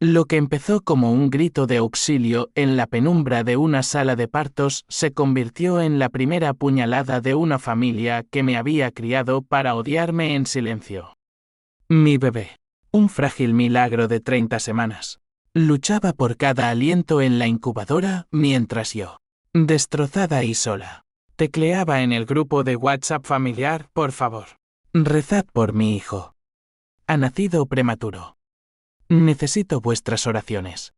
Lo que empezó como un grito de auxilio en la penumbra de una sala de partos se convirtió en la primera puñalada de una familia que me había criado para odiarme en silencio. Mi bebé, un frágil milagro de 30 semanas, luchaba por cada aliento en la incubadora mientras yo, destrozada y sola, tecleaba en el grupo de WhatsApp familiar, por favor. Rezad por mi hijo. Ha nacido prematuro. Necesito vuestras oraciones.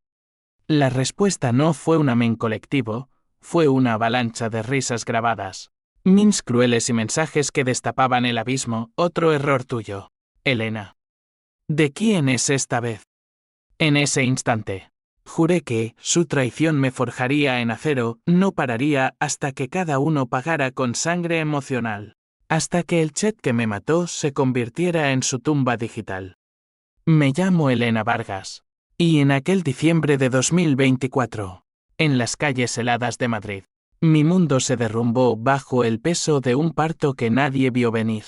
La respuesta no fue un amén colectivo, fue una avalancha de risas grabadas, memes crueles y mensajes que destapaban el abismo. Otro error tuyo, Elena. ¿De quién es esta vez? En ese instante, juré que su traición me forjaría en acero, no pararía hasta que cada uno pagara con sangre emocional, hasta que el chat que me mató se convirtiera en su tumba digital. Me llamo Elena Vargas, y en aquel diciembre de 2024, en las calles heladas de Madrid, mi mundo se derrumbó bajo el peso de un parto que nadie vio venir.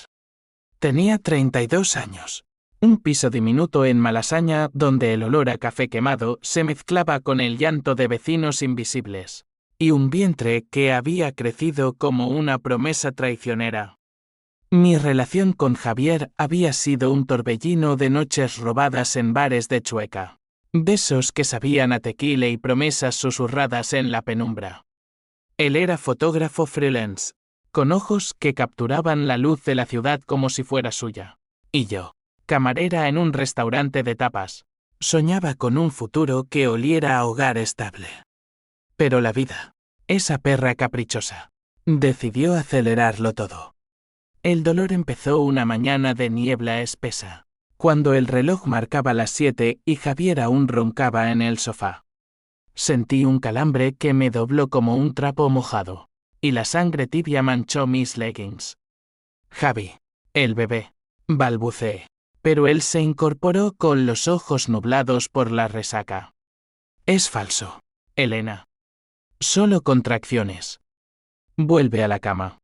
Tenía 32 años. Un piso diminuto en Malasaña donde el olor a café quemado se mezclaba con el llanto de vecinos invisibles, y un vientre que había crecido como una promesa traicionera. Mi relación con Javier había sido un torbellino de noches robadas en bares de Chueca, besos que sabían a tequila y promesas susurradas en la penumbra. Él era fotógrafo freelance, con ojos que capturaban la luz de la ciudad como si fuera suya, y yo, camarera en un restaurante de tapas, soñaba con un futuro que oliera a hogar estable. Pero la vida, esa perra caprichosa, decidió acelerarlo todo. El dolor empezó una mañana de niebla espesa, cuando el reloj marcaba las 7 y Javier aún roncaba en el sofá. Sentí un calambre que me dobló como un trapo mojado, y la sangre tibia manchó mis leggings. Javi, el bebé, balbuceé, pero él se incorporó con los ojos nublados por la resaca. Es falso, Elena. Solo contracciones. Vuelve a la cama.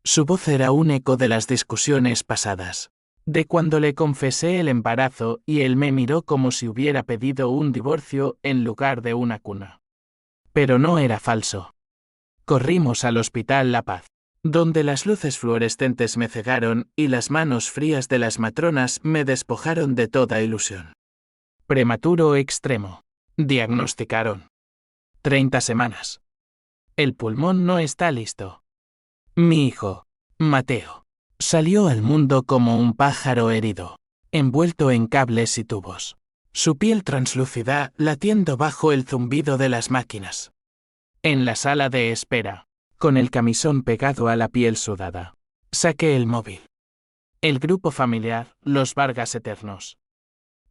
Su voz era un eco de las discusiones pasadas, de cuando le confesé el embarazo y él me miró como si hubiera pedido un divorcio en lugar de una cuna. Pero no era falso. Corrimos al Hospital La Paz, donde las luces fluorescentes me cegaron y las manos frías de las matronas me despojaron de toda ilusión. Prematuro extremo. Diagnosticaron. 30 semanas. El pulmón no está listo. Mi hijo, Mateo, salió al mundo como un pájaro herido, envuelto en cables y tubos, su piel translúcida latiendo bajo el zumbido de las máquinas. En la sala de espera, con el camisón pegado a la piel sudada, saqué el móvil. El grupo familiar, los Vargas eternos.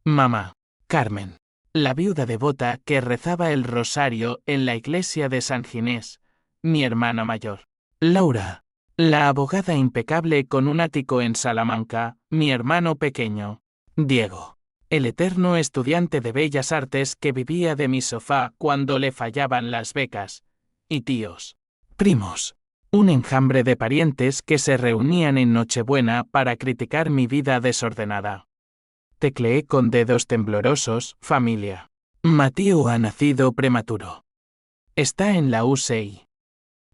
Mamá, Carmen, la viuda devota que rezaba el rosario en la iglesia de San Ginés, mi hermana mayor. Laura, la abogada impecable con un ático en Salamanca, mi hermano pequeño. Diego, el eterno estudiante de Bellas Artes que vivía de mi sofá cuando le fallaban las becas. Y tíos, primos, un enjambre de parientes que se reunían en Nochebuena para criticar mi vida desordenada. Tecleé con dedos temblorosos, familia. Mateo ha nacido prematuro. Está en la UCI.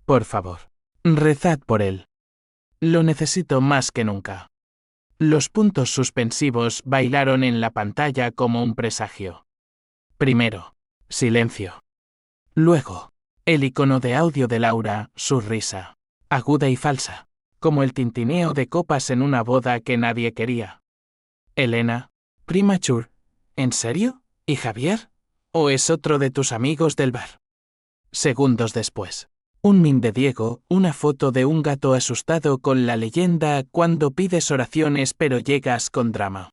Por favor, rezad por él. Lo necesito más que nunca. Los puntos suspensivos bailaron en la pantalla como un presagio. Primero, silencio. Luego, el icono de audio de Laura, su risa, aguda y falsa, como el tintineo de copas en una boda que nadie quería. Elena, premature, ¿en serio? ¿Y Javier? ¿O es otro de tus amigos del bar? Segundos después, un meme de Diego, una foto de un gato asustado con la leyenda cuando pides oraciones pero llegas con drama.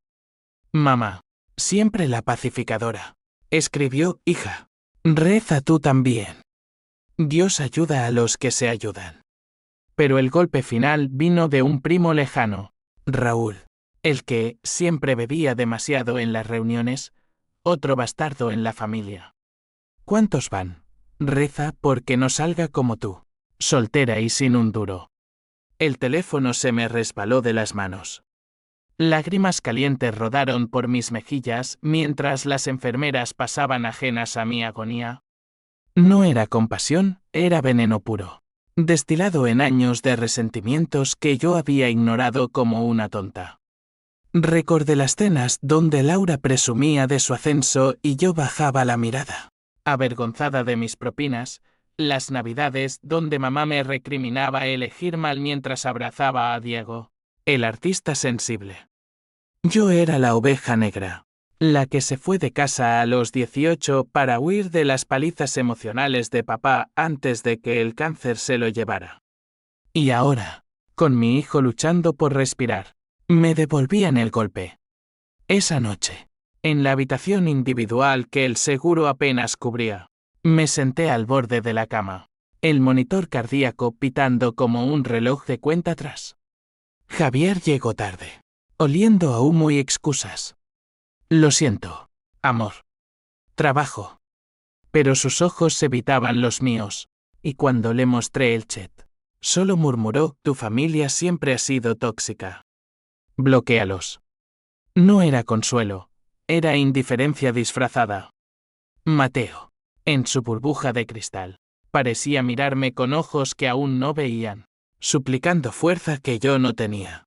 Mamá, siempre la pacificadora. Escribió, hija. Reza tú también. Dios ayuda a los que se ayudan. Pero el golpe final vino de un primo lejano, Raúl, el que siempre bebía demasiado en las reuniones, otro bastardo en la familia. ¿Cuántos van? Reza porque no salga como tú, soltera y sin un duro. El teléfono se me resbaló de las manos. Lágrimas calientes rodaron por mis mejillas mientras las enfermeras pasaban ajenas a mi agonía. No era compasión, era veneno puro, destilado en años de resentimientos que yo había ignorado como una tonta. Recordé las cenas donde Laura presumía de su ascenso y yo bajaba la mirada, avergonzada de mis propinas, las navidades donde mamá me recriminaba elegir mal mientras abrazaba a Diego, el artista sensible. Yo era la oveja negra, la que se fue de casa a los 18 para huir de las palizas emocionales de papá antes de que el cáncer se lo llevara. Y ahora, con mi hijo luchando por respirar, me devolvían el golpe. Esa noche, en la habitación individual que el seguro apenas cubría, me senté al borde de la cama, el monitor cardíaco pitando como un reloj de cuenta atrás. Javier llegó tarde, oliendo a humo y excusas. Lo siento, amor. Trabajo. Pero sus ojos evitaban los míos, y cuando le mostré el chat, solo murmuró: tu familia siempre ha sido tóxica. Bloquéalos. No era consuelo, era indiferencia disfrazada. Mateo, en su burbuja de cristal, parecía mirarme con ojos que aún no veían, suplicando fuerza que yo no tenía.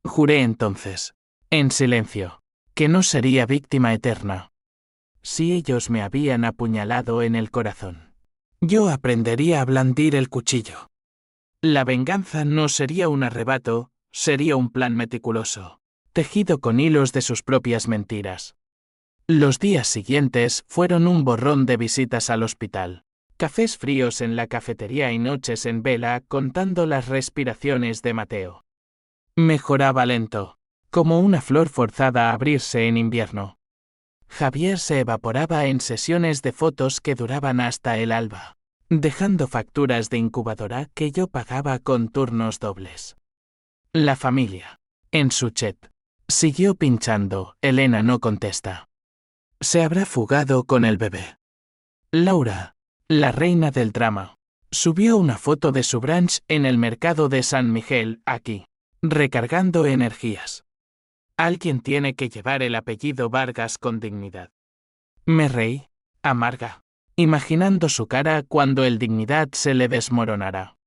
Juré entonces, en silencio, que no sería víctima eterna. Si ellos me habían apuñalado en el corazón, yo aprendería a blandir el cuchillo. La venganza no sería un arrebato, sería un plan meticuloso, tejido con hilos de sus propias mentiras. Los días siguientes fueron un borrón de visitas al hospital, cafés fríos en la cafetería y noches en vela contando las respiraciones de Mateo. Mejoraba lento, como una flor forzada a abrirse en invierno. Javier se evaporaba en sesiones de fotos que duraban hasta el alba, dejando facturas de incubadora que yo pagaba con turnos dobles. La familia, en su chat, siguió pinchando. Elena no contesta. Se habrá fugado con el bebé. Laura, la reina del drama, subió una foto de su brunch en el mercado de San Miguel, aquí, recargando energías. Alguien tiene que llevar el apellido Vargas con dignidad. Me reí, amarga, imaginando su cara cuando el dignidad se le desmoronara.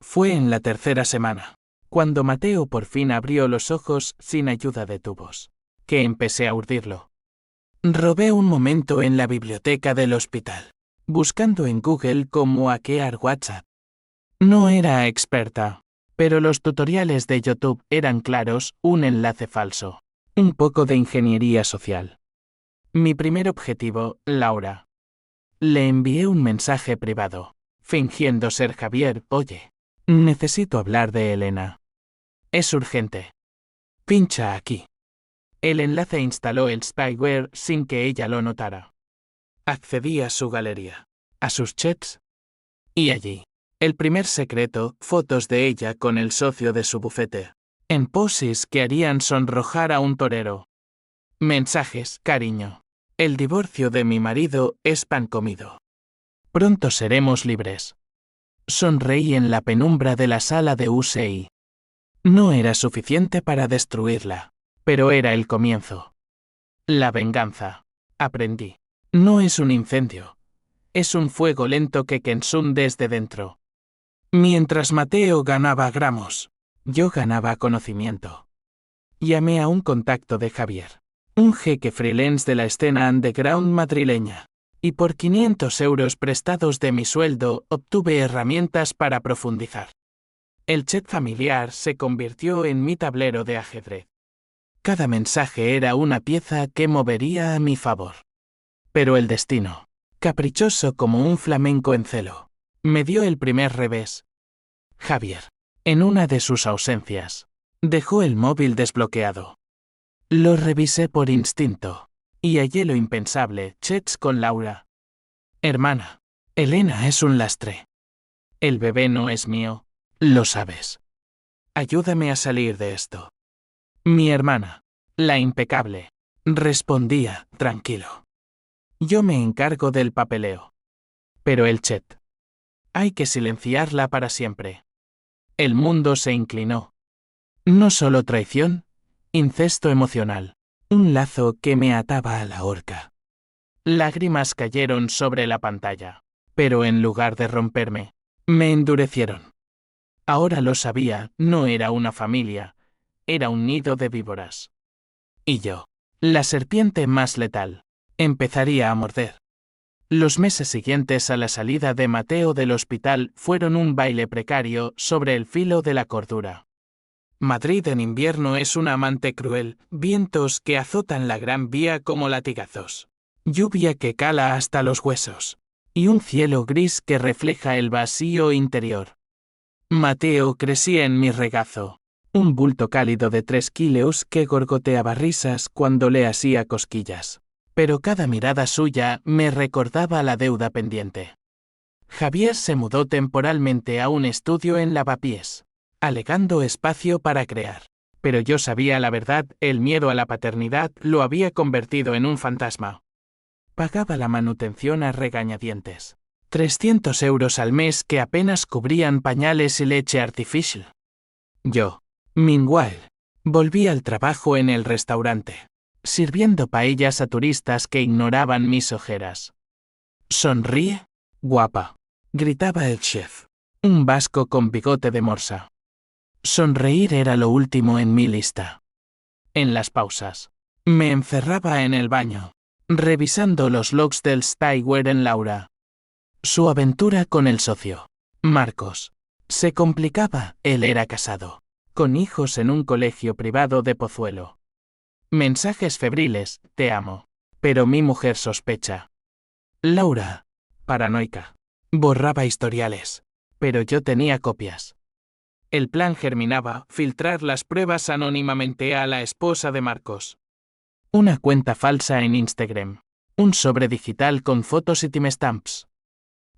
Fue en la tercera semana, cuando Mateo por fin abrió los ojos sin ayuda de tubos, que empecé a urdirlo. Robé un momento en la biblioteca del hospital, buscando en Google cómo hackear WhatsApp. No era experta, pero los tutoriales de YouTube eran claros: un enlace falso, un poco de ingeniería social. Mi primer objetivo, Laura. Le envié un mensaje privado, fingiendo ser Javier: oye, necesito hablar de Elena. Es urgente. Pincha aquí. El enlace instaló el spyware sin que ella lo notara. Accedí a su galería, a sus chats, y allí, el primer secreto: fotos de ella con el socio de su bufete, en poses que harían sonrojar a un torero. Mensajes: cariño. El divorcio de mi marido es pan comido. Pronto seremos libres. Sonreí en la penumbra de la sala de UCI. No era suficiente para destruirla, pero era el comienzo. La venganza, aprendí, no es un incendio. Es un fuego lento que consume desde dentro. Mientras Mateo ganaba gramos, yo ganaba conocimiento. Llamé a un contacto de Javier, un jeque freelance de la escena underground madrileña, y por 500 euros prestados de mi sueldo obtuve herramientas para profundizar. El chat familiar se convirtió en mi tablero de ajedrez. Cada mensaje era una pieza que movería a mi favor. Pero el destino, caprichoso como un flamenco en celo, me dio el primer revés. Javier, en una de sus ausencias, dejó el móvil desbloqueado. Lo revisé por instinto, y hallé lo impensable: chats con Laura. Hermana, Elena es un lastre. El bebé no es mío, lo sabes. Ayúdame a salir de esto. Mi hermana, la impecable, respondía, tranquilo. Yo me encargo del papeleo. Pero el chat. Hay que silenciarla para siempre. El mundo se inclinó. No solo traición, Incesto emocional. Un lazo que me ataba a la horca. Lágrimas cayeron sobre la pantalla. Pero en lugar de romperme, me endurecieron. Ahora lo sabía, no era una familia, era un nido de víboras. Y yo, la serpiente más letal, empezaría a morder. Los meses siguientes a la salida de Mateo del hospital fueron un baile precario sobre el filo de la cordura. Madrid en invierno es un amante cruel, vientos que azotan la Gran Vía como latigazos, lluvia que cala hasta los huesos, y un cielo gris que refleja el vacío interior. Mateo crecía en mi regazo, un bulto cálido de 3 kilos que gorgoteaba risas cuando le hacía cosquillas. Pero cada mirada suya me recordaba la deuda pendiente. Javier se mudó temporalmente a un estudio en Lavapiés, alegando espacio para crear. Pero yo sabía la verdad, el miedo a la paternidad lo había convertido en un fantasma. Pagaba la manutención a regañadientes. 300 euros al mes que apenas cubrían pañales y leche artificial. Yo, meanwhile, volví al trabajo en el restaurante, sirviendo paellas a turistas que ignoraban mis ojeras. «Sonríe, guapa», gritaba el chef, un vasco con bigote de morsa. Sonreír era lo último en mi lista. En las pausas, me encerraba en el baño, revisando los logs del spyware en Laura. Su aventura con el socio, Marcos, se complicaba, él era casado, con hijos en un colegio privado de Pozuelo. Mensajes febriles, te amo. Pero mi mujer sospecha. Laura, paranoica, borraba historiales, pero yo tenía copias. El plan germinaba, filtrar las pruebas anónimamente a la esposa de Marcos. Una cuenta falsa en Instagram. Un sobre digital con fotos y timestamps.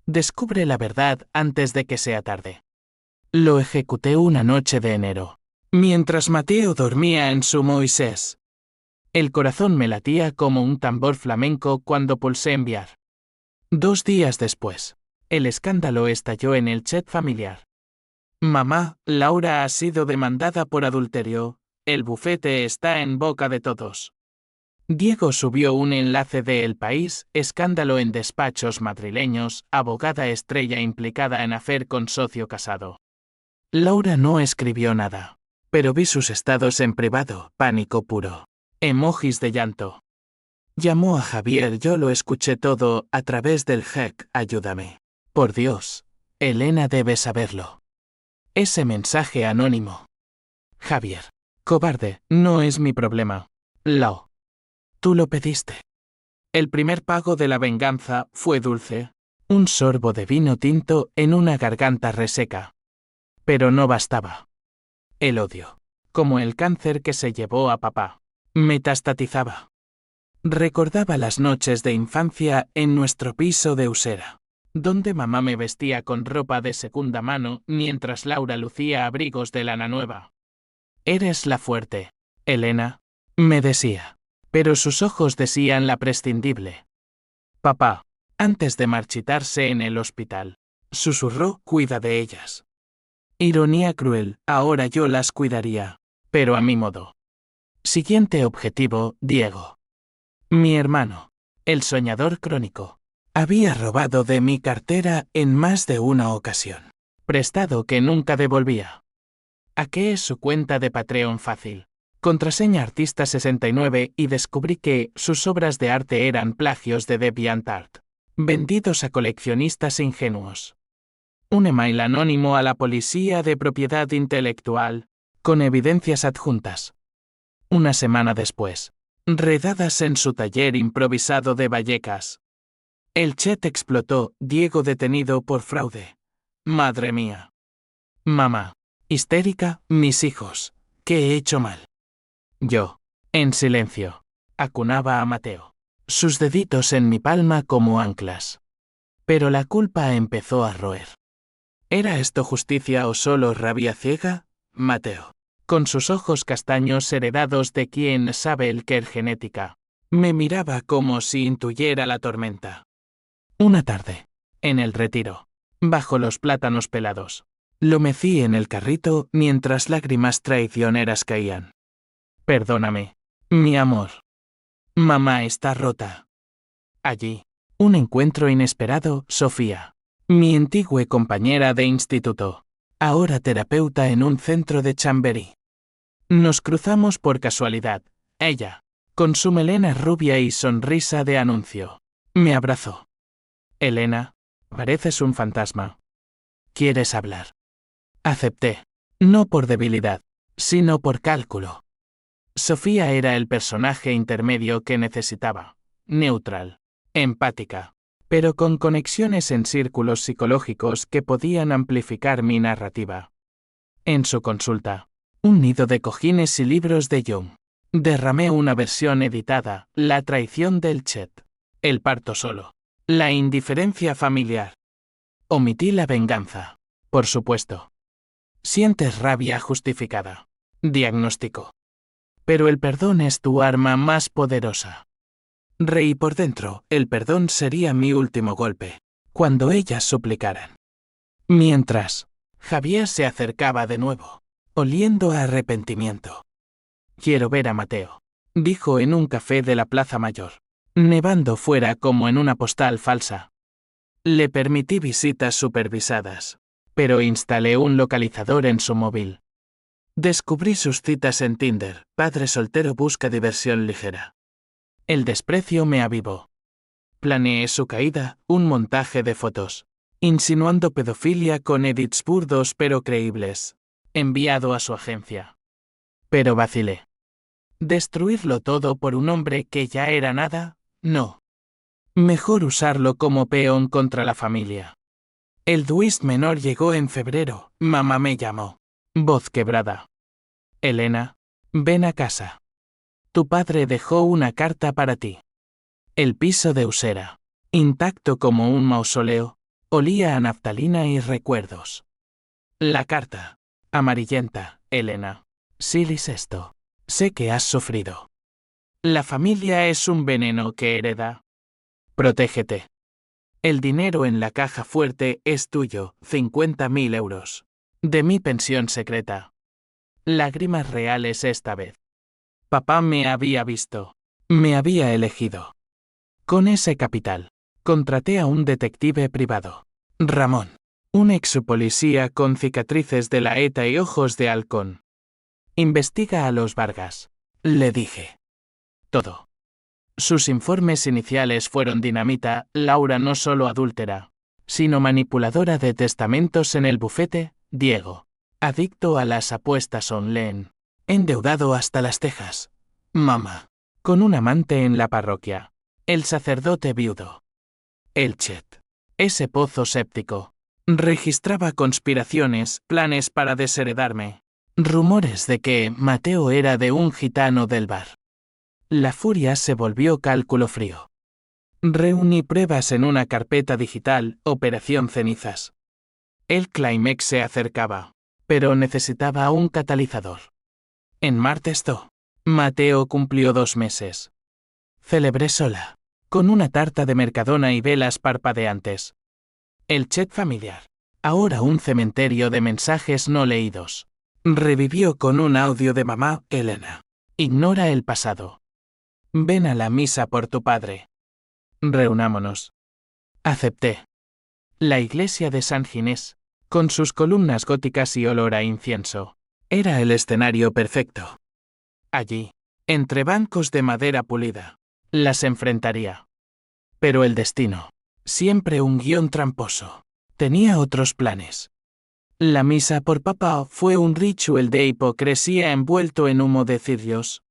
Descubre la verdad antes de que sea tarde. Lo ejecuté una noche de enero, mientras Mateo dormía en su Moisés. El corazón me latía como un tambor flamenco cuando pulsé enviar. 2 días después, el escándalo estalló en el chat familiar. Mamá, Laura ha sido demandada por adulterio, el bufete está en boca de todos. Diego subió un enlace de El País, escándalo en despachos madrileños, abogada estrella implicada en afer con socio casado. Laura no escribió nada, pero vi sus estados en privado, pánico puro. Emojis de llanto. Llamó a Javier, yo lo escuché todo a través del hack, ayúdame. Por Dios, Elena debe saberlo. Ese mensaje anónimo. Javier, cobarde, no es mi problema. Lao. Tú lo pediste. El primer pago de la venganza fue dulce. Un sorbo de vino tinto en una garganta reseca. Pero no bastaba. El odio, como el cáncer que se llevó a papá, metastatizaba. Recordaba las noches de infancia en nuestro piso de Usera, donde mamá me vestía con ropa de segunda mano mientras Laura lucía abrigos de lana nueva. Eres la fuerte, Elena, me decía, pero sus ojos decían la prescindible. Papá, antes de marchitarse en el hospital, susurró, cuida de ellas. Ironía cruel, ahora yo las cuidaría, pero a mi modo. Siguiente objetivo, Diego. Mi hermano, el soñador crónico, había robado de mi cartera en más de una ocasión, prestado que nunca devolvía. Hackeé su cuenta de Patreon fácil, contraseña artista 69 y descubrí que sus obras de arte eran plagios de DeviantArt, vendidos a coleccionistas ingenuos. Un email anónimo a la policía de propiedad intelectual, con evidencias adjuntas. Una semana después, redadas en su taller improvisado de Vallecas. El chat explotó, Diego detenido por fraude. Madre mía. Mamá. Histérica, mis hijos. ¿Qué he hecho mal? Yo, en silencio, acunaba a Mateo, sus deditos en mi palma como anclas. Pero la culpa empezó a roer. ¿Era esto justicia o solo rabia ciega? Mateo, con sus ojos castaños heredados de quien sabe el qué genética, me miraba como si intuyera la tormenta. Una tarde, en el retiro, bajo los plátanos pelados, lo mecí en el carrito mientras lágrimas traicioneras caían. Perdóname. Mi amor. Mamá está rota. Allí. Un encuentro inesperado, Sofía. Mi antigua compañera de instituto. Ahora terapeuta en un centro de Chamberí. Nos cruzamos por casualidad. Ella, con su melena rubia y sonrisa de anuncio, me abrazó. Elena, pareces un fantasma. ¿Quieres hablar? Acepté. No por debilidad, sino por cálculo. Sofía era el personaje intermedio que necesitaba. Neutral. Empática. Pero con conexiones en círculos psicológicos que podían amplificar mi narrativa. En su consulta, un nido de cojines y libros de Jung. Derramé una versión editada, La traición del Chet. El parto solo. La indiferencia familiar. Omití la venganza. Por supuesto. Sientes rabia justificada. Diagnóstico. Pero el perdón es tu arma más poderosa. Reí por dentro, el perdón sería mi último golpe. Cuando ellas suplicaran. Mientras, Javier se acercaba de nuevo, oliendo a arrepentimiento. Quiero ver a Mateo, dijo en un café de la Plaza Mayor, nevando fuera como en una postal falsa. Le permití visitas supervisadas, pero instalé un localizador en su móvil. Descubrí sus citas en Tinder, padre soltero busca diversión ligera. El desprecio me avivó. Planeé su caída, un montaje de fotos, insinuando pedofilia con edits burdos pero creíbles, enviado a su agencia. Pero vacilé. ¿Destruirlo todo por un hombre que ya era nada? No. Mejor usarlo como peón contra la familia. El twist menor llegó en febrero, mamá me llamó. Voz quebrada. Elena, ven a casa. Tu padre dejó una carta para ti. El piso de Usera, intacto como un mausoleo, olía a naftalina y recuerdos. La carta. Amarillenta, Elena. Silis esto. Sé que has sufrido. La familia es un veneno que hereda. Protégete. El dinero en la caja fuerte es tuyo, 50.000 euros. De mi pensión secreta. Lágrimas reales esta vez. Papá me había visto. Me había elegido. Con ese capital, contraté a un detective privado. Ramón. Un ex-policía con cicatrices de la ETA y ojos de halcón. Investiga a los Vargas. Le dije. Todo. Sus informes iniciales fueron dinamita, Laura no solo adúltera, sino manipuladora de testamentos en el bufete, Diego. Adicto a las apuestas online. Endeudado hasta las cejas. Mamá. Con un amante en la parroquia. El sacerdote viudo. El Chet. Ese pozo séptico. Registraba conspiraciones, planes para desheredarme. Rumores de que Mateo era de un gitano del bar. La furia se volvió cálculo frío. Reuní pruebas en una carpeta digital, Operación Cenizas. El clímax se acercaba, pero necesitaba un catalizador. En martes Mateo cumplió 2 meses. Celebré sola, con una tarta de Mercadona y velas parpadeantes. El Chet familiar, ahora un cementerio de mensajes no leídos, revivió con un audio de mamá, Elena. Ignora el pasado. Ven a la misa por tu padre. Reunámonos. Acepté. La iglesia de San Ginés, con sus columnas góticas y olor a incienso, era el escenario perfecto. Allí, entre bancos de madera pulida, las enfrentaría. Pero el destino, siempre un guión tramposo, tenía otros planes. La misa por papá fue un ritual de hipocresía envuelto en humo de cirios.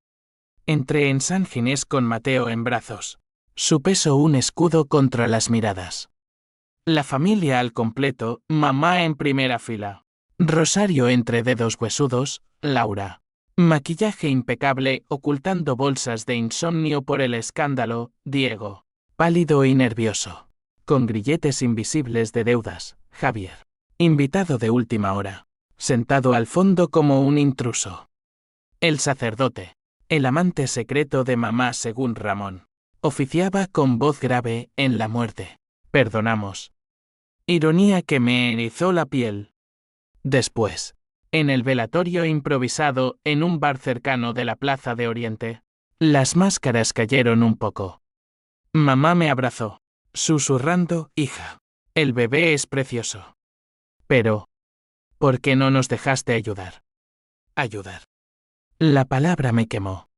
Entré en San Ginés con Mateo en brazos. Su peso un escudo contra las miradas. La familia al completo, mamá en primera fila. Rosario entre dedos huesudos, Laura. Maquillaje impecable ocultando bolsas de insomnio por el escándalo, Diego. Pálido y nervioso. Con grilletes invisibles de deudas, Javier. Invitado de última hora. Sentado al fondo como un intruso. El sacerdote. El amante secreto de mamá según Ramón. Oficiaba con voz grave en la muerte. Perdonamos. Ironía que me erizó la piel. Después, En el velatorio improvisado en un bar cercano de la Plaza de Oriente. Las máscaras cayeron un poco. Mamá me abrazó, susurrando, hija, el bebé es precioso. Pero, ¿por qué no nos dejaste ayudar? Ayudar. La palabra me quemó.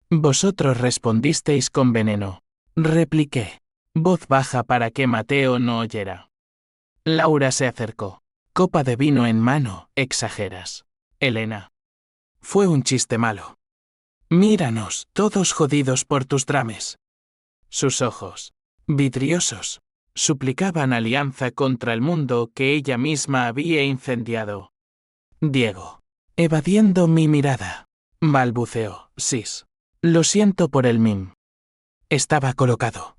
Vosotros respondisteis con veneno. Repliqué, voz baja para que Mateo no oyera. Laura se acercó. Copa de vino en mano, exageras. Elena. Fue un chiste malo. Míranos, todos jodidos por tus drames. Sus ojos, vidriosos, suplicaban alianza contra el mundo que ella misma había incendiado. Diego. Evadiendo mi mirada. Balbuceó, sis. Lo siento por el mim. Estaba colocado.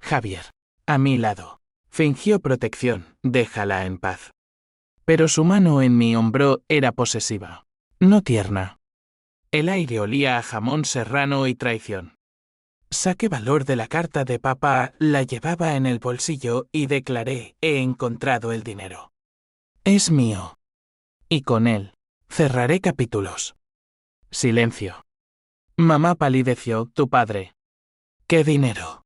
Javier. A mi lado. Fingió protección, déjala en paz. Pero su mano en mi hombro era posesiva. No tierna. El aire olía a jamón serrano y traición. Saqué valor de la carta de papá, la llevaba en el bolsillo y declaré, he encontrado el dinero. Es mío. Y con él, cerraré capítulos. Silencio. Mamá palideció, tu padre. ¿Qué dinero?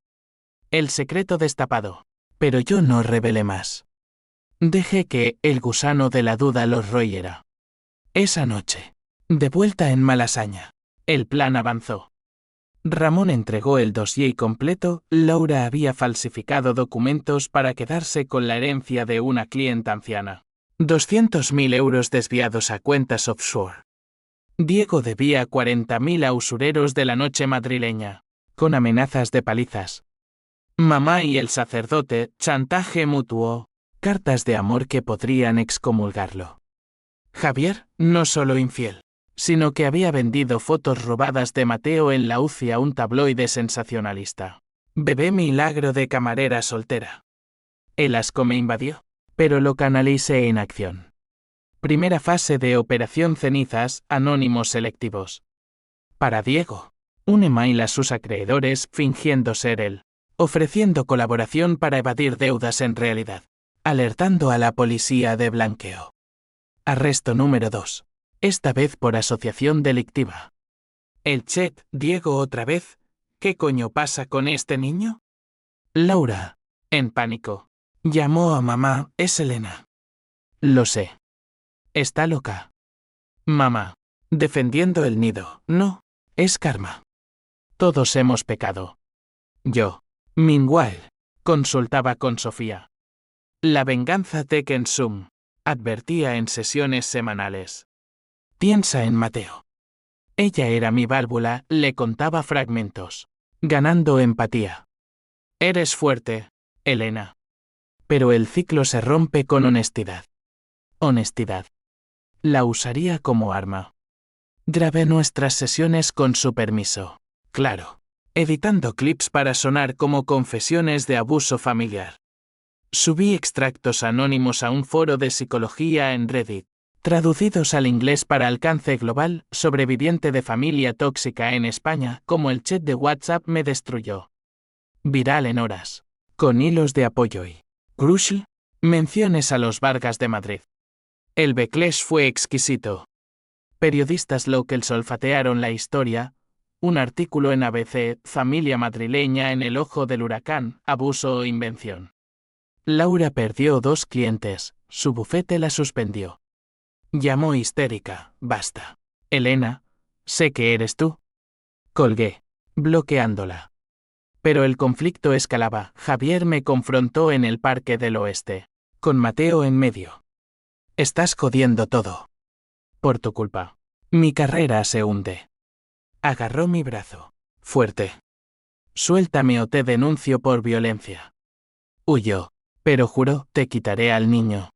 El secreto destapado. Pero yo no revelé más. Dejé que el gusano de la duda los royera. Esa noche, de vuelta en Malasaña, el plan avanzó. Ramón entregó el dossier completo, Laura había falsificado documentos para quedarse con la herencia de una clienta anciana. 200.000 euros desviados a cuentas offshore. Diego debía 40.000 a usureros de la noche madrileña, con amenazas de palizas. Mamá y el sacerdote, chantaje mutuo, cartas de amor que podrían excomulgarlo. Javier, no solo infiel, sino que había vendido fotos robadas de Mateo en la UCI a un tabloide sensacionalista. Bebé milagro de camarera soltera. El asco me invadió, pero lo canalicé en acción. Primera fase de Operación Cenizas, anónimos selectivos. Para Diego. Un email a sus acreedores fingiendo ser él. Ofreciendo colaboración para evadir deudas en realidad. Alertando a la policía de blanqueo. Arresto número 2. Esta vez por asociación delictiva. El chet, Diego otra vez. ¿Qué coño pasa con este niño? Laura, en pánico. Llamó a mamá, es Elena. Lo sé. Está loca. Mamá, defendiendo el nido, no, es karma. Todos hemos pecado. Yo, meanwhile, consultaba con Sofía. La venganza Tekken Sum, advertía en sesiones semanales. Piensa en Mateo. Ella era mi válvula, le contaba fragmentos, ganando empatía. Eres fuerte, Elena. Pero el ciclo se rompe con honestidad. Honestidad. La usaría como arma. Grabé nuestras sesiones con su permiso, claro, editando clips para sonar como confesiones de abuso familiar. Subí extractos anónimos a un foro de psicología en Reddit, traducidos al inglés para alcance global, sobreviviente de familia tóxica en España, como el chat de WhatsApp me destruyó. Viral en horas, con hilos de apoyo y, crucial, menciones a los Vargas de Madrid. El backlash fue exquisito. Periodistas locals olfatearon la historia, un artículo en ABC, familia madrileña en el ojo del huracán, abuso o invención. Laura perdió 2 clientes, su bufete la suspendió. Llamó histérica, basta. Elena, sé que eres tú. Colgué, bloqueándola. Pero el conflicto escalaba, Javier me confrontó en el Parque del Oeste, con Mateo en medio. Estás jodiendo todo. Por tu culpa. Mi carrera se hunde. Agarró mi brazo. Fuerte. Suéltame o te denuncio por violencia. Huyó, pero juró, te quitaré al niño.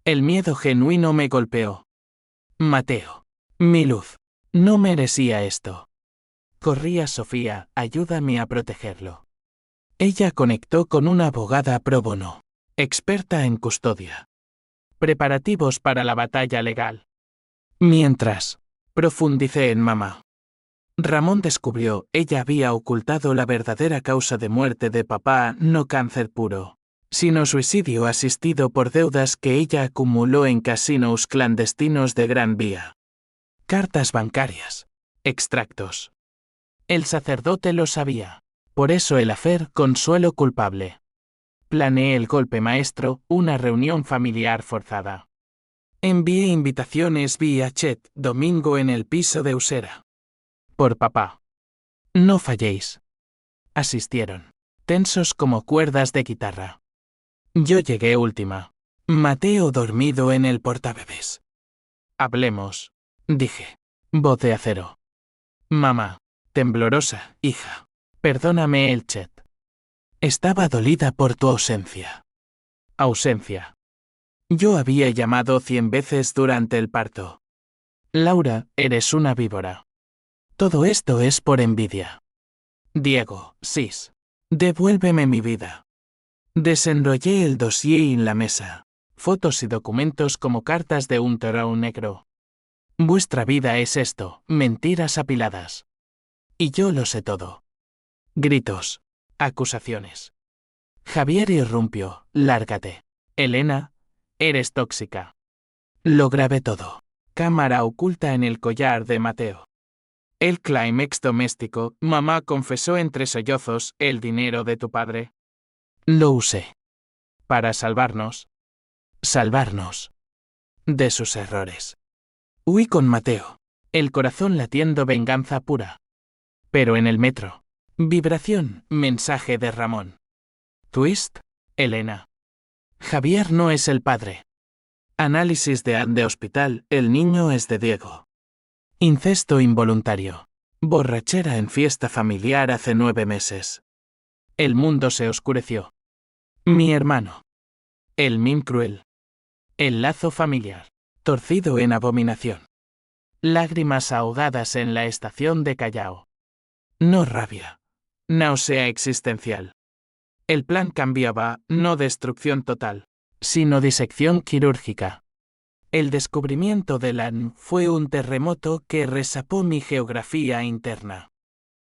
El miedo genuino me golpeó. Mateo. Mi luz. No merecía esto. Corrí a Sofía, ayúdame a protegerlo. Ella conectó con una abogada pro bono, experta en custodia. Preparativos para la batalla legal. Mientras, profundicé en mamá. Ramón descubrió, ella había ocultado la verdadera causa de muerte de papá, no cáncer puro, sino suicidio asistido por deudas que ella acumuló en casinos clandestinos de Gran Vía. Cartas bancarias. Extractos. El sacerdote lo sabía. Por eso el afer consuelo culpable. Planeé el golpe maestro, una reunión familiar forzada. Envié invitaciones vía chat, domingo en el piso de Usera. Por papá. No falléis. Asistieron. Tensos como cuerdas de guitarra. Yo llegué última. Mateo dormido en el portabebés. Hablemos, dije. Voz de acero. Mamá, temblorosa, hija. Perdóname el chat. Estaba dolida por tu ausencia. Ausencia. Yo había llamado 100 veces durante el parto. Laura, eres una víbora. Todo esto es por envidia. Diego, sis. Devuélveme mi vida. Desenrollé el dossier en la mesa. Fotos y documentos como cartas de un tarao negro. Vuestra vida es esto, mentiras apiladas. Y yo lo sé todo. Gritos. Acusaciones. Javier irrumpió, lárgate. Elena, eres tóxica. Lo grabé todo. Cámara oculta en el collar de Mateo. El clímax doméstico, mamá confesó entre sollozos el dinero de tu padre. Lo usé. Para salvarnos. Salvarnos. De sus errores. Huí con Mateo. El corazón latiendo venganza pura. Pero en el metro. Vibración, mensaje de Ramón. Twist, Elena. Javier no es el padre. Análisis de hospital, el niño es de Diego. Incesto involuntario. Borrachera en fiesta familiar hace 9 meses. El mundo se oscureció. Mi hermano. El mim cruel. El lazo familiar. Torcido en abominación. Lágrimas ahogadas en la estación de Callao. No rabia. Náusea existencial. El plan cambiaba, no destrucción total, sino disección quirúrgica. El descubrimiento de LAN fue un terremoto que resapó mi geografía interna.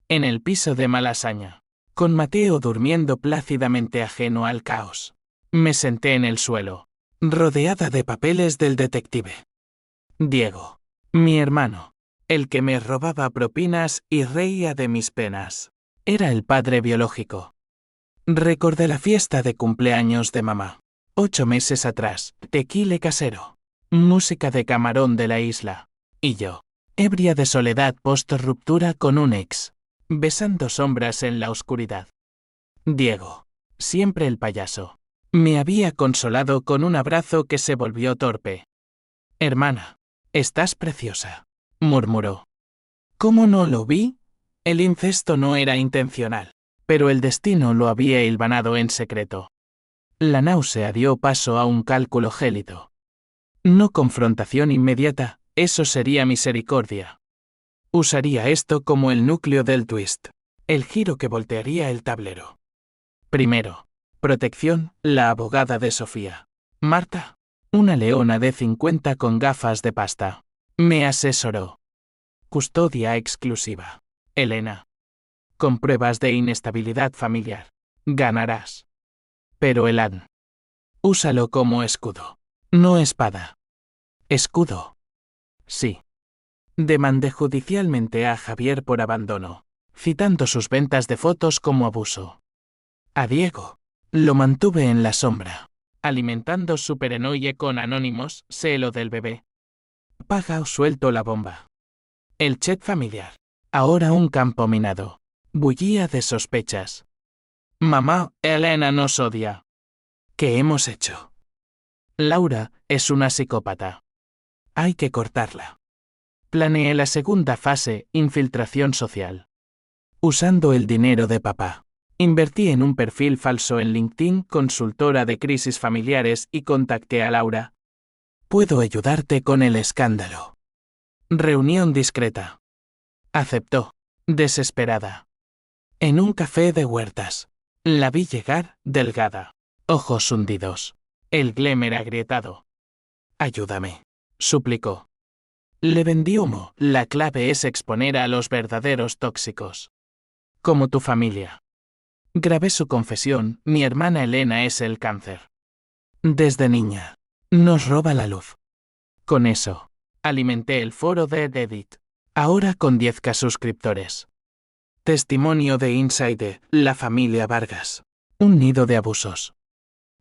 En el piso de Malasaña, con Mateo durmiendo plácidamente ajeno al caos, me senté en el suelo, rodeada de papeles del detective. Diego, mi hermano, el que me robaba propinas y reía de mis penas, era el padre biológico. Recordé la fiesta de cumpleaños de mamá. 8 meses atrás, tequila casero. Música de camarón de la isla. Y yo, ebria de soledad post-ruptura con un ex, besando sombras en la oscuridad. Diego, siempre el payaso, me había consolado con un abrazo que se volvió torpe. Hermana, estás preciosa, murmuró. ¿Cómo no lo vi? El incesto no era intencional, pero el destino lo había hilvanado en secreto. La náusea dio paso a un cálculo gélido. No confrontación inmediata, eso sería misericordia. Usaría esto como el núcleo del twist, el giro que voltearía el tablero. Primero, protección, la abogada de Sofía. Marta, una leona de 50 con gafas de pasta. Me asesoró. Custodia exclusiva. Elena. Con pruebas de inestabilidad familiar. Ganarás. Pero el ADN. Úsalo como escudo. No espada. Escudo. Sí. Demandé judicialmente a Javier por abandono, citando sus ventas de fotos como abuso. A Diego. Lo mantuve en la sombra, alimentando su paranoia con anónimos, celo del bebé. Paga o suelto la bomba. El chat familiar. Ahora un campo minado. Bullía de sospechas. Mamá, Elena nos odia. ¿Qué hemos hecho? Laura es una psicópata. Hay que cortarla. Planeé la segunda fase, infiltración social. Usando el dinero de papá. Invertí en un perfil falso en LinkedIn, consultora de crisis familiares, y contacté a Laura. Puedo ayudarte con el escándalo. Reunión discreta. Aceptó, desesperada. En un café de Huertas. La vi llegar, delgada. Ojos hundidos. El glémer agrietado. Ayúdame, suplicó. Le vendí humo. La clave es exponer a los verdaderos tóxicos. Como tu familia. Grabé su confesión: mi hermana Elena es el cáncer. Desde niña. Nos roba la luz. Con eso, alimenté el foro de Reddit. Ahora con 10.000 suscriptores. Testimonio de Inside, la familia Vargas. Un nido de abusos.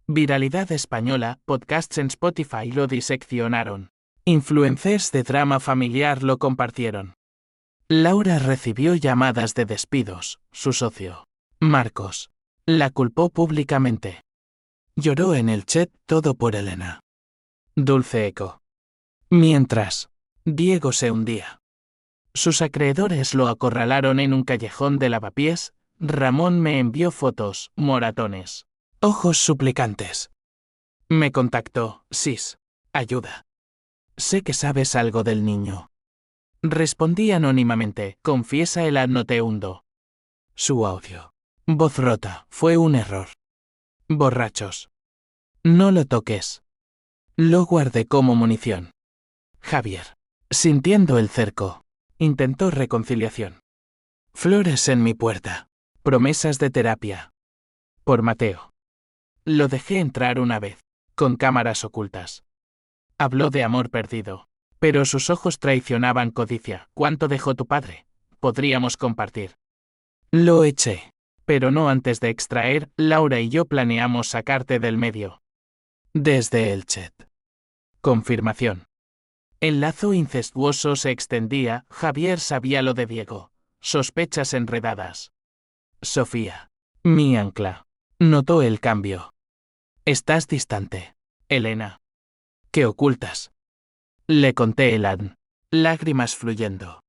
Viralidad española, podcasts en Spotify lo diseccionaron. Influencers de drama familiar lo compartieron. Laura recibió llamadas de despidos, su socio, Marcos, la culpó públicamente. Lloró en el chat todo por Elena. Dulce eco. Mientras, Diego se hundía. Sus acreedores lo acorralaron en un callejón de lavapiés. Ramón me envió fotos, moratones, ojos suplicantes. Me contactó: Sis, ayuda. Sé que sabes algo del niño. Respondí anónimamente: confiesa el no te hundo. Su audio. Voz rota: fue un error. Borrachos. No lo toques. Lo guardé como munición. Javier. Sintiendo el cerco. Intentó reconciliación. Flores en mi puerta. Promesas de terapia. Por Mateo. Lo dejé entrar una vez, con cámaras ocultas. Habló de amor perdido, pero sus ojos traicionaban codicia. ¿Cuánto dejó tu padre? Podríamos compartir. Lo eché, pero no antes de extraer. Laura y yo planeamos sacarte del medio. Desde el chat. Confirmación. El lazo incestuoso se extendía. Javier sabía lo de Diego. Sospechas enredadas. Sofía. Mi ancla. Notó el cambio. Estás distante, Elena. ¿Qué ocultas? Le conté Elan. Lágrimas fluyendo.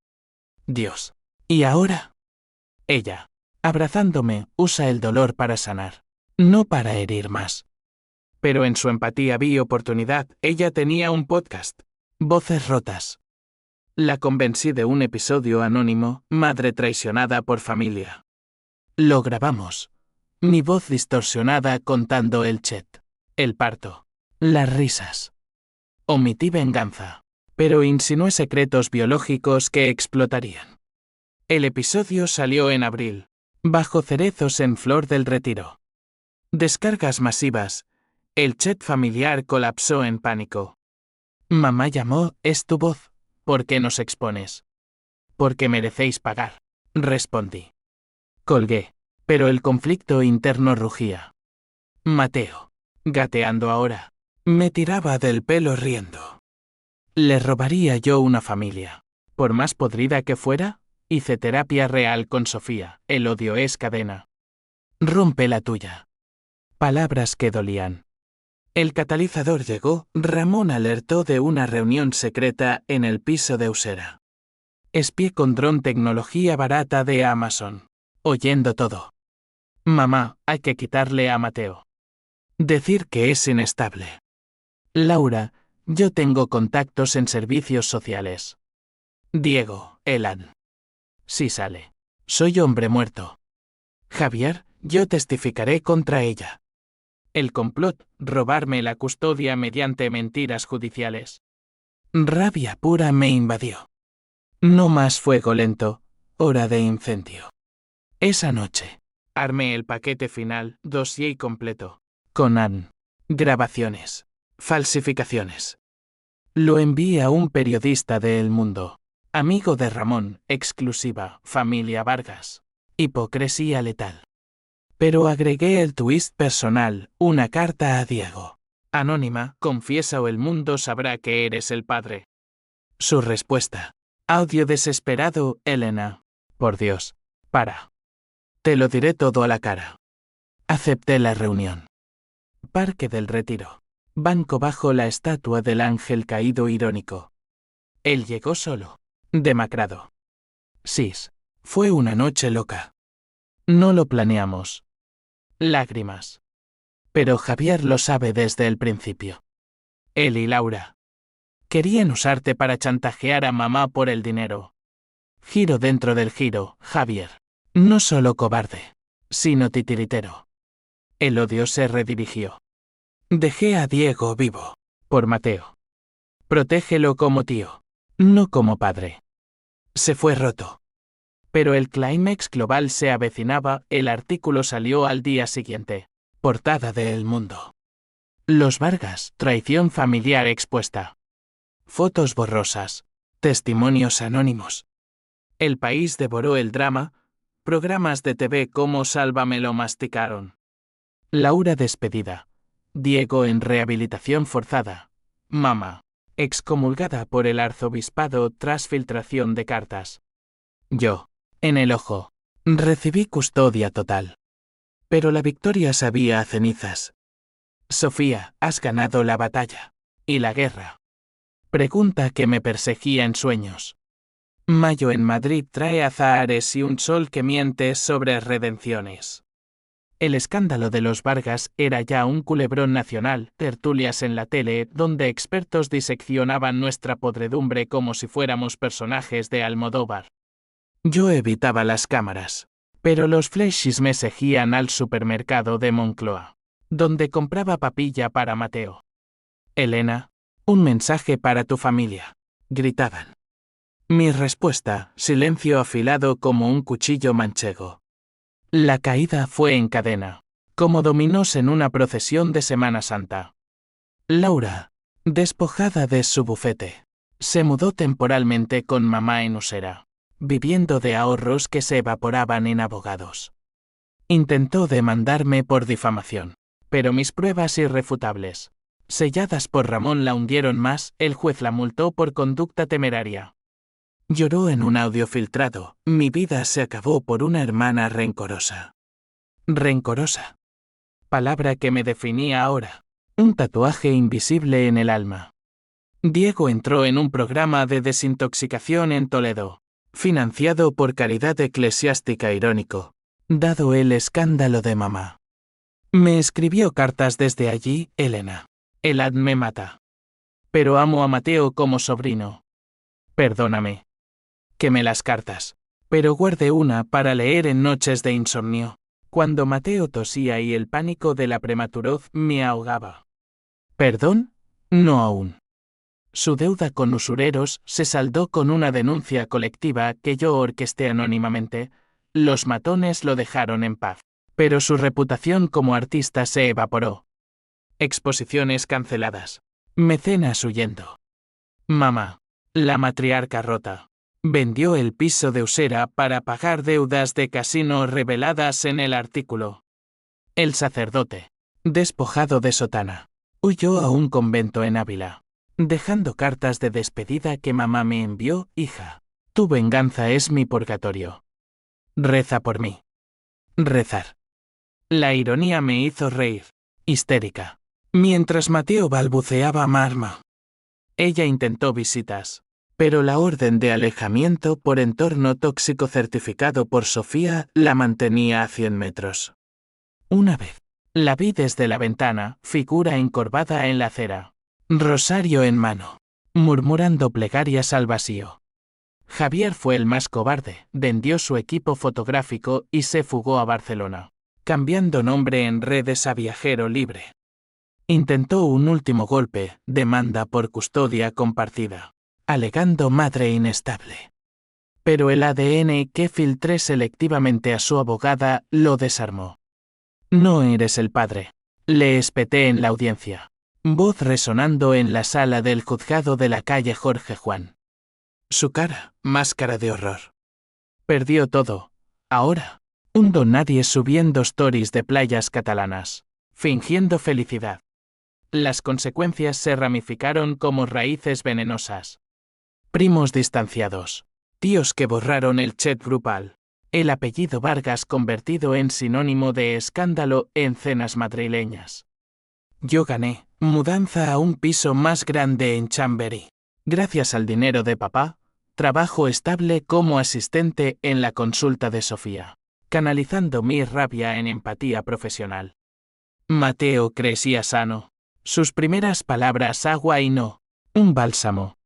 Dios. ¿Y ahora? Ella, abrazándome, usa el dolor para sanar, no para herir más. Pero en su empatía vi oportunidad. Ella tenía un podcast. Voces rotas. La convencí de un episodio anónimo: madre traicionada por familia. Lo grabamos. Mi voz distorsionada contando el chat. El parto. Las risas. Omití venganza, pero insinué secretos biológicos que explotarían. El episodio salió en abril, bajo cerezos en Flor del Retiro. Descargas masivas. El chat familiar colapsó en pánico. Mamá llamó: es tu voz. ¿Por qué nos expones? Porque merecéis pagar, respondí. Colgué, pero el conflicto interno rugía. Mateo, gateando ahora, me tiraba del pelo riendo. ¿Le robaría yo una familia? Por más podrida que fuera. Hice terapia real con Sofía. El odio es cadena. Rompe la tuya. Palabras que dolían. El catalizador llegó. Ramón alertó de una reunión secreta en el piso de Usera. Espié con dron, tecnología barata de Amazon. Oyendo todo. Mamá, hay que quitarle a Mateo. Decir que es inestable. Laura, yo tengo contactos en servicios sociales. Diego, Elan. Si sale. Soy hombre muerto. Javier, yo testificaré contra ella. El complot: robarme la custodia mediante mentiras judiciales. Rabia pura me invadió. No más fuego lento, hora de incendio. Esa noche, armé el paquete final, dossier completo. Conan. Grabaciones. Falsificaciones. Lo envié a un periodista de El Mundo. Amigo de Ramón, exclusiva, familia Vargas. Hipocresía letal. Pero agregué el twist personal: una carta a Diego. Anónima: confiesa o el mundo sabrá que eres el padre. Su respuesta. Audio desesperado: Elena. Por Dios, para. Te lo diré todo a la cara. Acepté la reunión. Parque del Retiro. Banco bajo la estatua del ángel caído irónico. Él llegó solo. Demacrado. Sis. Fue una noche loca. No lo planeamos. Lágrimas. Pero Javier lo sabe desde el principio. Él y Laura querían usarte para chantajear a mamá por el dinero. Giro dentro del giro, Javier. No solo cobarde, sino titiritero. El odio se redirigió. Dejé a Diego vivo. Por Mateo. Protégelo como tío, no como padre. Se fue roto. Pero el clímax global se avecinaba, el artículo salió al día siguiente. Portada de El Mundo. Los Vargas, traición familiar expuesta. Fotos borrosas. Testimonios anónimos. El País devoró el drama. Programas de TV como Sálvame lo masticaron. Laura despedida. Diego en rehabilitación forzada. Mama. Excomulgada por el arzobispado tras filtración de cartas. Yo. En el ojo. Recibí custodia total. Pero la victoria sabía a cenizas. Sofía, has ganado la batalla. ¿Y la guerra? Pregunta que me perseguía en sueños. Mayo en Madrid trae azahares y un sol que miente sobre redenciones. El escándalo de los Vargas era ya un culebrón nacional, tertulias en la tele donde expertos diseccionaban nuestra podredumbre como si fuéramos personajes de Almodóvar. Yo evitaba las cámaras, pero los flashes me seguían al supermercado de Moncloa, donde compraba papilla para Mateo. Elena, un mensaje para tu familia, gritaban. Mi respuesta, silencio afilado como un cuchillo manchego. La caída fue en cadena, como dominos en una procesión de Semana Santa. Laura, despojada de su bufete, se mudó temporalmente con mamá en Usera, viviendo de ahorros que se evaporaban en abogados. Intentó demandarme por difamación, pero mis pruebas irrefutables, selladas por Ramón, la hundieron más, el juez la multó por conducta temeraria. Lloró en un audio filtrado, mi vida se acabó por una hermana rencorosa. Rencorosa. Palabra que me definía ahora. Un tatuaje invisible en el alma. Diego entró en un programa de desintoxicación en Toledo, financiado por Caridad Eclesiástica irónico, dado el escándalo de mamá. Me escribió cartas desde allí, Elena. El ad me mata. Pero amo a Mateo como sobrino. Perdóname. Quemé las cartas, pero guardé una para leer en noches de insomnio, cuando Mateo tosía y el pánico de la prematuroz me ahogaba. ¿Perdón? No aún. Su deuda con usureros se saldó con una denuncia colectiva que yo orquesté anónimamente. Los matones lo dejaron en paz, pero su reputación como artista se evaporó. Exposiciones canceladas. Mecenas huyendo. Mamá, la matriarca rota. Vendió el piso de Usera para pagar deudas de casino reveladas en el artículo. El sacerdote, despojado de sotana, huyó a un convento en Ávila, dejando cartas de despedida que mamá me envió, hija. Tu venganza es mi purgatorio. Reza por mí. Rezar. La ironía me hizo reír, histérica, mientras Mateo balbuceaba marma. Ella intentó visitas, pero la orden de alejamiento por entorno tóxico certificado por Sofía la mantenía a 100 metros. Una vez, la vi desde la ventana, figura encorvada en la acera, rosario en mano, murmurando plegarias al vacío. Javier fue el más cobarde, vendió su equipo fotográfico y se fugó a Barcelona, cambiando nombre en redes a Viajero Libre. Intentó un último golpe, demanda por custodia compartida, alegando madre inestable. Pero el ADN que filtré selectivamente a su abogada lo desarmó. No eres el padre. Le espeté en la audiencia. Voz resonando en la sala del juzgado de la calle Jorge Juan. Su cara, máscara de horror. Perdió todo. Ahora, un don nadie subiendo stories de playas catalanas, fingiendo felicidad. Las consecuencias se ramificaron como raíces venenosas. Primos distanciados. Tíos que borraron el chat grupal. El apellido Vargas convertido en sinónimo de escándalo en cenas madrileñas. Yo gané, mudanza a un piso más grande en Chamberí. Gracias al dinero de papá, trabajo estable como asistente en la consulta de Sofía, canalizando mi rabia en empatía profesional. Mateo crecía sano. Sus primeras palabras agua y no, un bálsamo.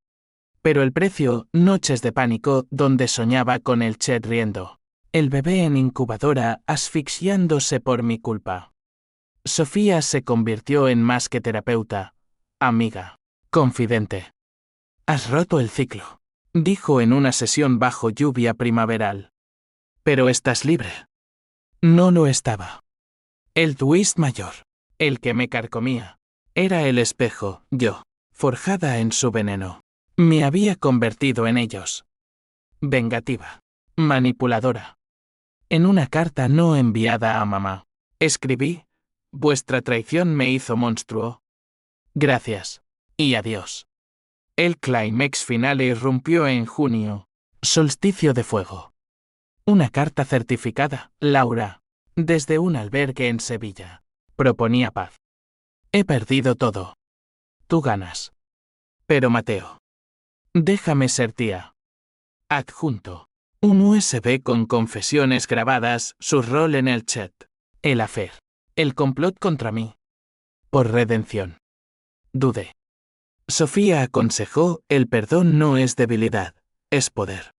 Pero el precio, noches de pánico donde soñaba con el Chet riendo. El bebé en incubadora asfixiándose por mi culpa. Sofía se convirtió en más que terapeuta, amiga, confidente. Has roto el ciclo, dijo en una sesión bajo lluvia primaveral. Pero estás libre. No lo estaba. El twist mayor, el que me carcomía, era el espejo, yo, forjada en su veneno. Me había convertido en ellos. Vengativa. Manipuladora. En una carta no enviada a mamá, escribí: vuestra traición me hizo monstruo. Gracias. Y adiós. El clímax final irrumpió en junio. Solsticio de fuego. Una carta certificada, Laura, desde un albergue en Sevilla. Proponía paz. He perdido todo. Tú ganas. Pero Mateo. Déjame ser tía. Adjunto. Un USB con confesiones grabadas, su rol en el chat. El affair. El complot contra mí. Por redención. Dudé. Sofía aconsejó: el perdón no es debilidad, es poder.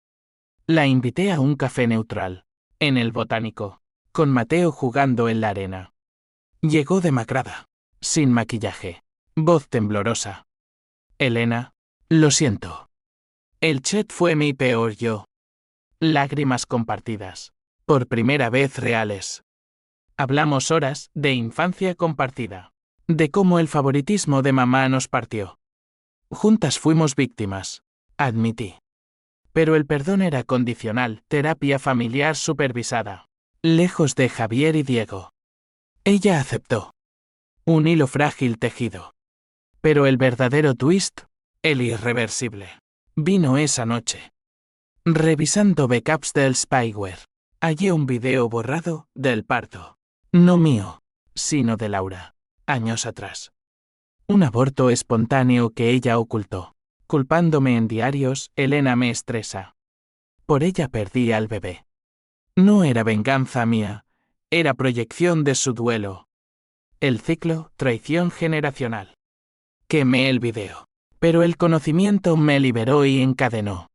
La invité a un café neutral, en el Botánico, con Mateo jugando en la arena. Llegó demacrada, sin maquillaje, voz temblorosa. Elena, lo siento. El chat fue mi peor yo. Lágrimas compartidas, por primera vez reales. Hablamos horas de infancia compartida, de cómo el favoritismo de mamá nos partió. Juntas fuimos víctimas, admití. Pero el perdón era condicional, terapia familiar supervisada. Lejos de Javier y Diego. Ella aceptó. Un hilo frágil tejido. Pero el verdadero twist, el irreversible, vino esa noche. Revisando backups del spyware, hallé un video borrado del parto. No mío, sino de Laura, años atrás. Un aborto espontáneo que ella ocultó. Culpándome en diarios: Elena me estresa. Por ella perdí al bebé. No era venganza mía, era proyección de su duelo. El ciclo, traición generacional. Quemé el video. Pero el conocimiento me liberó y encadenó.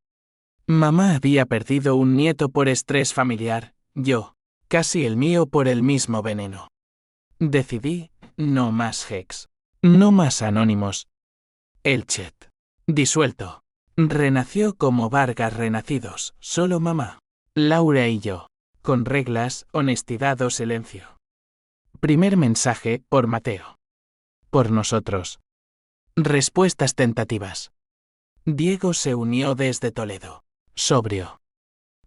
Mamá había perdido un nieto por estrés familiar, yo, casi el mío por el mismo veneno. Decidí: no más Hex. No más anónimos. El chat. Disuelto. Renació como Vargas renacidos, solo mamá, Laura y yo, con reglas, honestidad o silencio. Primer mensaje, por Mateo. Por nosotros. Respuestas tentativas. Diego se unió desde Toledo. Sobrio.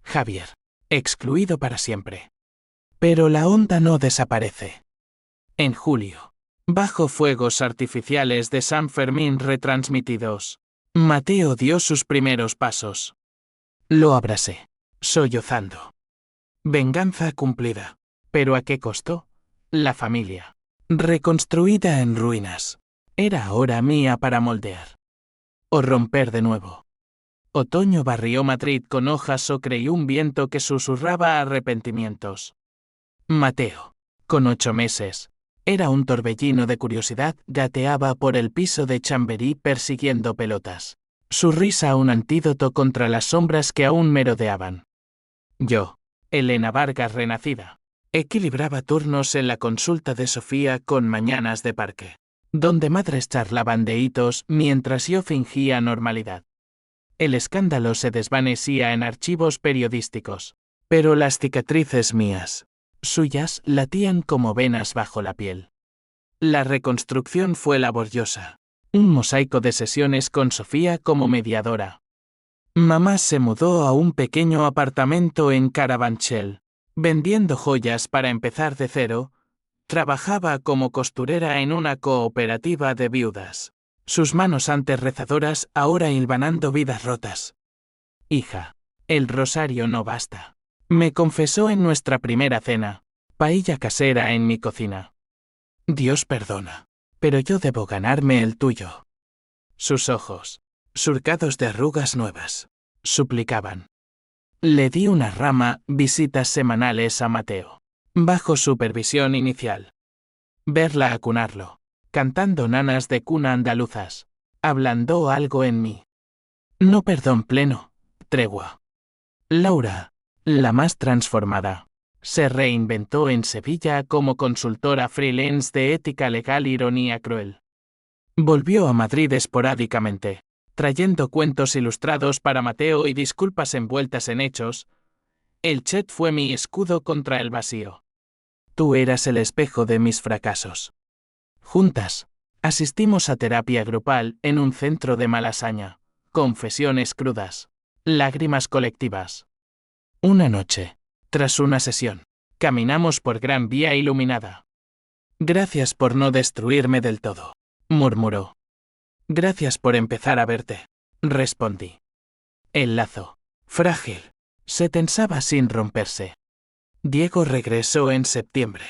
Javier. Excluido para siempre. Pero la onda no desaparece. En julio. Bajo fuegos artificiales de San Fermín retransmitidos. Mateo dio sus primeros pasos. Lo abracé, sollozando. Venganza cumplida. ¿Pero a qué costó? La familia. Reconstruida en ruinas. Era ahora mía para moldear. O romper de nuevo. Otoño barrió Madrid con hojas ocre y un viento que susurraba arrepentimientos. Mateo, con 8 meses, era un torbellino de curiosidad, gateaba por el piso de Chamberí persiguiendo pelotas. Su risa un antídoto contra las sombras que aún merodeaban. Yo, Elena Vargas renacida, equilibraba turnos en la consulta de Sofía con mañanas de parque, donde madres charlaban de hitos mientras yo fingía normalidad. El escándalo se desvanecía en archivos periodísticos, pero las cicatrices mías, suyas, latían como venas bajo la piel. La reconstrucción fue laboriosa. Un mosaico de sesiones con Sofía como mediadora. Mamá se mudó a un pequeño apartamento en Carabanchel, vendiendo joyas para empezar de cero. Trabajaba como costurera en una cooperativa de viudas. Sus manos antes rezadoras, ahora hilvanando vidas rotas. Hija, el rosario no basta. Me confesó en nuestra primera cena. Paella casera en mi cocina. Dios perdona, pero yo debo ganarme el tuyo. Sus ojos, surcados de arrugas nuevas, suplicaban. Le di una rama, visitas semanales a Mateo, bajo supervisión inicial. Verla acunarlo, cantando nanas de cuna andaluzas, ablandó algo en mí. No perdón pleno, tregua. Laura, la más transformada, se reinventó en Sevilla como consultora freelance de ética legal, ironía cruel. Volvió a Madrid esporádicamente, trayendo cuentos ilustrados para Mateo y disculpas envueltas en hechos. El Chet fue mi escudo contra el vacío. Tú eras el espejo de mis fracasos. Juntas, asistimos a terapia grupal en un centro de Malasaña. Confesiones crudas. Lágrimas colectivas. Una noche, tras una sesión, caminamos por Gran Vía iluminada. Gracias por no destruirme del todo, murmuró. Gracias por empezar a verte, respondí. El lazo, frágil, se tensaba sin romperse. Diego regresó en septiembre,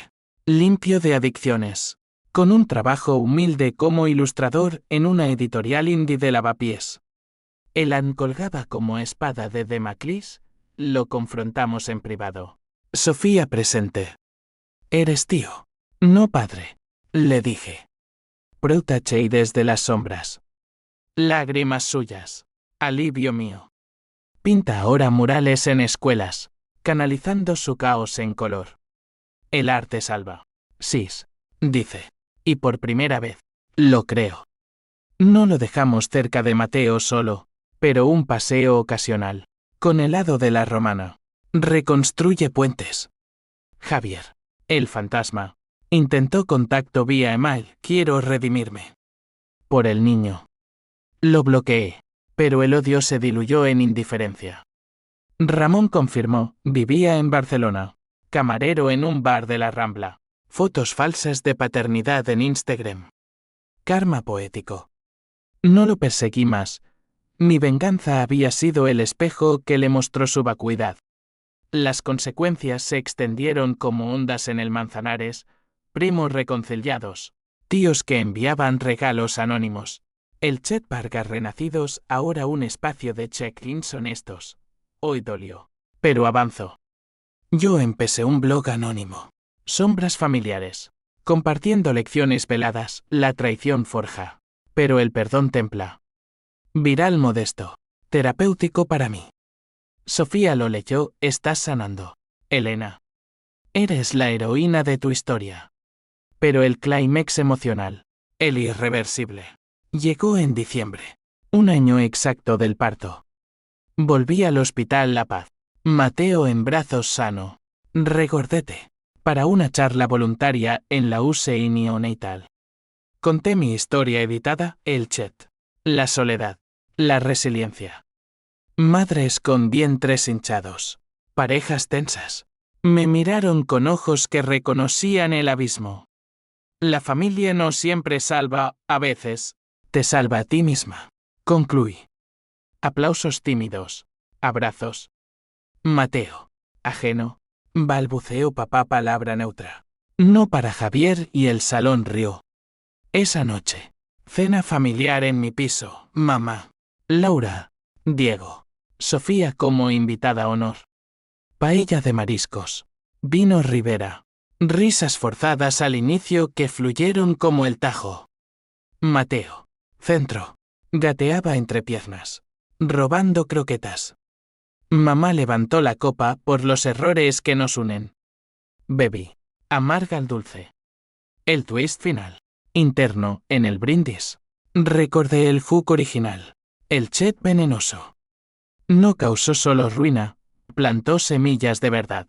limpio de adicciones, con un trabajo humilde como ilustrador en una editorial indie de lavapiés. Elan colgaba como espada de Damocles. Lo confrontamos en privado. Sofía presente. Eres tío, no padre, le dije. Protaché desde las sombras. Lágrimas suyas. Alivio mío. Pinta ahora murales en escuelas, canalizando su caos en color. El arte salva. Sis, dice. Y por primera vez, lo creo. No lo dejamos cerca de Mateo solo, pero un paseo ocasional, con helado de la Romana. Reconstruye puentes. Javier, el fantasma, intentó contacto vía email. Quiero redimirme. Por el niño. Lo bloqueé, pero el odio se diluyó en indiferencia. Ramón confirmó, vivía en Barcelona, camarero en un bar de la Rambla. Fotos falsas de paternidad en Instagram. Karma poético. No lo perseguí más. Mi venganza había sido el espejo que le mostró su vacuidad. Las consecuencias se extendieron como ondas en el Manzanares, primos reconciliados, tíos que enviaban regalos anónimos. El Chet Vargas renacidos, ahora un espacio de check-ins honestos. Hoy dolió. Pero avanzó. Yo empecé un blog anónimo. Sombras familiares. Compartiendo lecciones veladas, la traición forja. Pero el perdón templa. Viral modesto. Terapéutico para mí. Sofía lo leyó, estás sanando. Elena. Eres la heroína de tu historia. Pero el clímax emocional, el irreversible, llegó en diciembre. Un año exacto del parto. Volví al hospital La Paz. Mateo en brazos sano. Regordete. Para una charla voluntaria en la UCI neonatal. Conté mi historia editada, el Chet. La soledad. La resiliencia. Madres con vientres hinchados. Parejas tensas. Me miraron con ojos que reconocían el abismo. La familia no siempre salva, a veces, te salva a ti misma. Concluí. Aplausos tímidos. Abrazos. Mateo. Ajeno. Balbuceó papá palabra neutra. No para Javier y el salón rió. Esa noche. Cena familiar en mi piso, mamá. Laura. Diego. Sofía como invitada honor. Paella de mariscos. Vino Rivera. Risas forzadas al inicio que fluyeron como el Tajo. Mateo. Centro. Gateaba entre piernas. Robando croquetas. Mamá levantó la copa por los errores que nos unen. Bebí. Amarga el dulce. El twist final. Interno, en el brindis. Recordé el hook original. El Chet venenoso. No causó solo ruina, plantó semillas de verdad.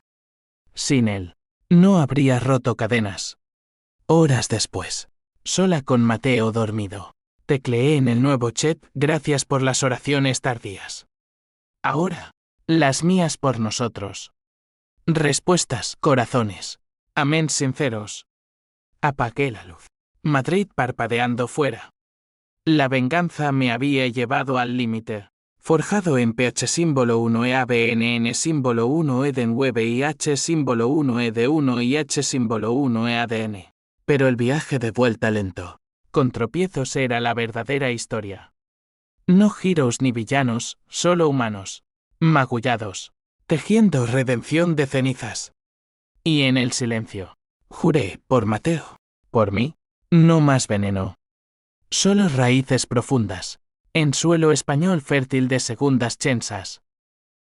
Sin él, no habría roto cadenas. Horas después, sola con Mateo dormido, tecleé en el nuevo Chet, gracias por las oraciones tardías. Ahora, las mías por nosotros. Respuestas, corazones. Amén sinceros. Apagué la luz. Madrid parpadeando fuera. La venganza me había llevado al límite. Forjado en PH símbolo 1 EABNN símbolo 1 Eden Web IH símbolo 1 ED1 IH símbolo 1 EADN. Pero el viaje de vuelta lento, con tropiezos era la verdadera historia. No giros ni villanos, solo humanos. Magullados. Tejiendo redención de cenizas. Y en el silencio. Juré, por Mateo. Por mí. No más veneno. Solo raíces profundas. En suelo español fértil de segundas chensas.